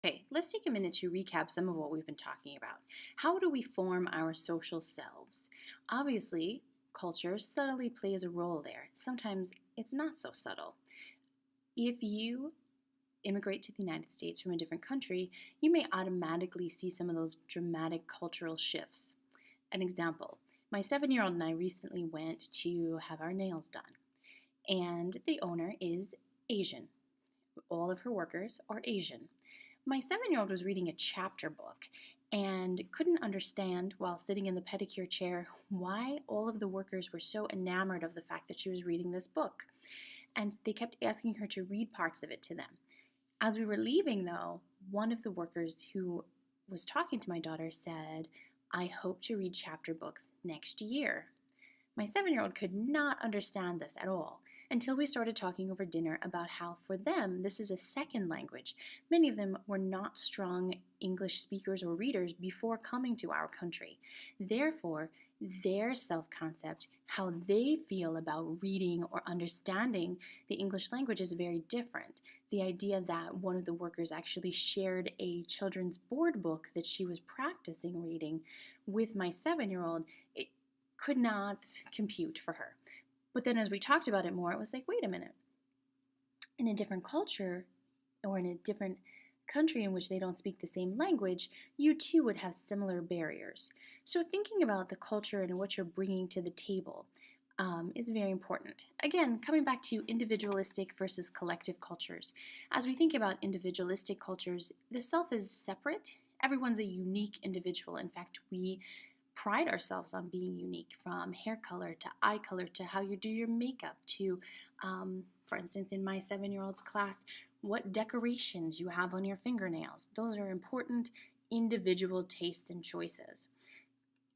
Okay, let's take a minute to recap some of what we've been talking about. How do we form our social selves? Obviously, culture subtly plays a role there. Sometimes it's not so subtle. If you immigrate to the United States from a different country, you may automatically see some of those dramatic cultural shifts. An example, my 7-year-old and I recently went to have our nails done, and the owner is Asian. All of her workers are Asian. My 7-year-old was reading a chapter book and couldn't understand while sitting in the pedicure chair why all of the workers were so enamored of the fact that she was reading this book. And they kept asking her to read parts of it to them. As we were leaving, though, one of the workers who was talking to my daughter said, "I hope to read chapter books next year." My 7-year-old could not understand this at all until we started talking over dinner about how, for them, this is a second language. Many of them were not strong English speakers or readers before coming to our country. Therefore, their self concept, how they feel about reading or understanding the English language, is very different. The idea that one of the workers actually shared a children's board book that she was practicing reading with my 7-year-old, it could not compute for her. But then as we talked about it more, it was like, wait a minute. In a different culture or in a different country in which they don't speak the same language, you too would have similar barriers. So thinking about the culture and what you're bringing to the table is very important. Again, coming back to individualistic versus collective cultures. As we think about individualistic cultures, the self is separate. Everyone's a unique individual. In fact, we pride ourselves on being unique, from hair color to eye color to how you do your makeup to, for instance, in my 7-year-old's class, what decorations you have on your fingernails. Those are important individual tastes and choices.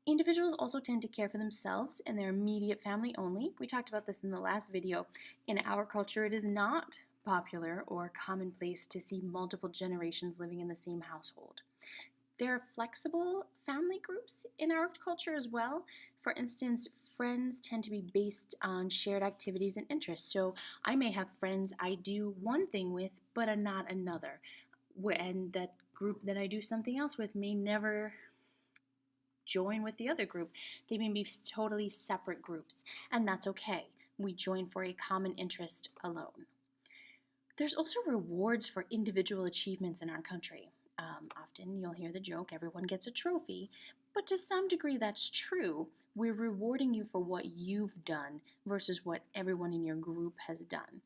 Individuals also tend to care for themselves and their immediate family only. We talked about this in the last video. In our culture, it is not popular or commonplace to see multiple generations living in the same household. There are flexible family groups in our culture as well. For instance, friends tend to be based on shared activities and interests. So I may have friends I do one thing with, but not another. And that group that I do something else with may never join with the other group. They may be totally separate groups, and that's okay. We join for a common interest alone. There's also rewards for individual achievements in our country. Often you'll hear the joke, everyone gets a trophy, but to some degree that's true. We're rewarding you for what you've done versus what everyone in your group has done.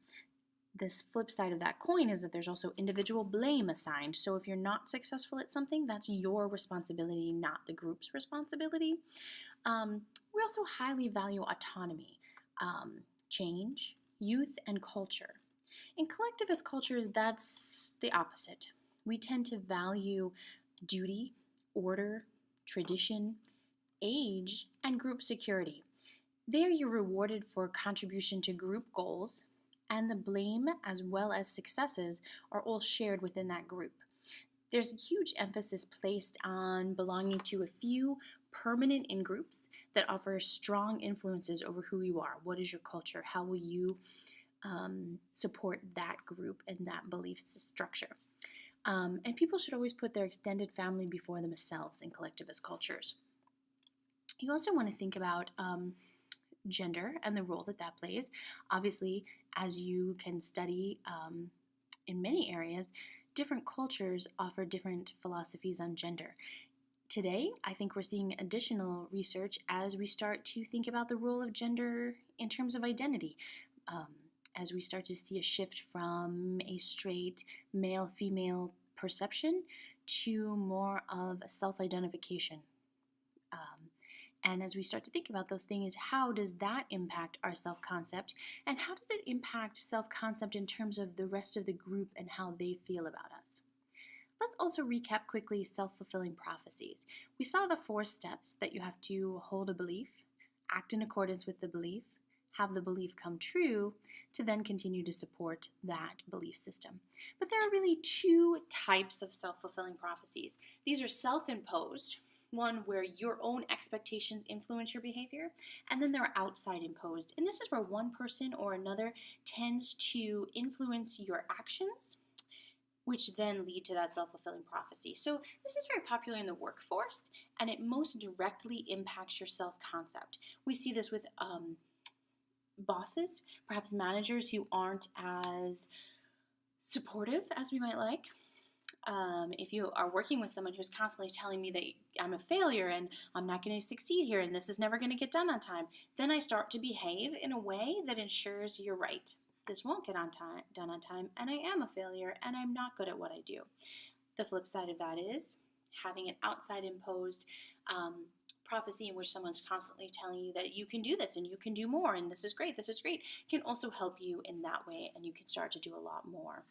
This flip side of that coin is that there's also individual blame assigned. So if you're not successful at something, that's your responsibility, not the group's responsibility. We also highly value autonomy, change, youth, and culture. In collectivist cultures, that's the opposite. We tend to value duty, order, tradition, age, and group security. There, you're rewarded for contribution to group goals, and the blame as well as successes are all shared within that group. There's a huge emphasis placed on belonging to a few permanent in groups that offer strong influences over who you are. What is your culture? How will you support that group and that belief structure? And people should always put their extended family before themselves in collectivist cultures. You also want to think about gender and the role that that plays. Obviously, as you can study in many areas, different cultures offer different philosophies on gender. Today, I think we're seeing additional research as we start to think about the role of gender in terms of identity. As we start to see a shift from a straight male-female perception to more of a self-identification. And as we start to think about those things, how does that impact our self-concept? And how does it impact self-concept in terms of the rest of the group and how they feel about us? Let's also recap quickly self-fulfilling prophecies. We saw the 4 steps that you have to hold a belief, act in accordance with the belief, have the belief come true, to then continue to support that belief system. But there are really 2 types of self-fulfilling prophecies. These are self-imposed, one where your own expectations influence your behavior, and then they're outside imposed. And this is where one person or another tends to influence your actions which then lead to that self-fulfilling prophecy. So this is very popular in the workforce, and it most directly impacts your self-concept. We see this with bosses, perhaps managers who aren't as supportive as we might like. If you are working with someone who's constantly telling me that I'm a failure and I'm not going to succeed here and this is never going to get done on time, then I start to behave in a way that ensures you're right. This won't get done on time, and I am a failure, and I'm not good at what I do. The flip side of that is having an outside imposed prophecy in which someone's constantly telling you that you can do this and you can do more and this is great, can also help you in that way, and you can start to do a lot more.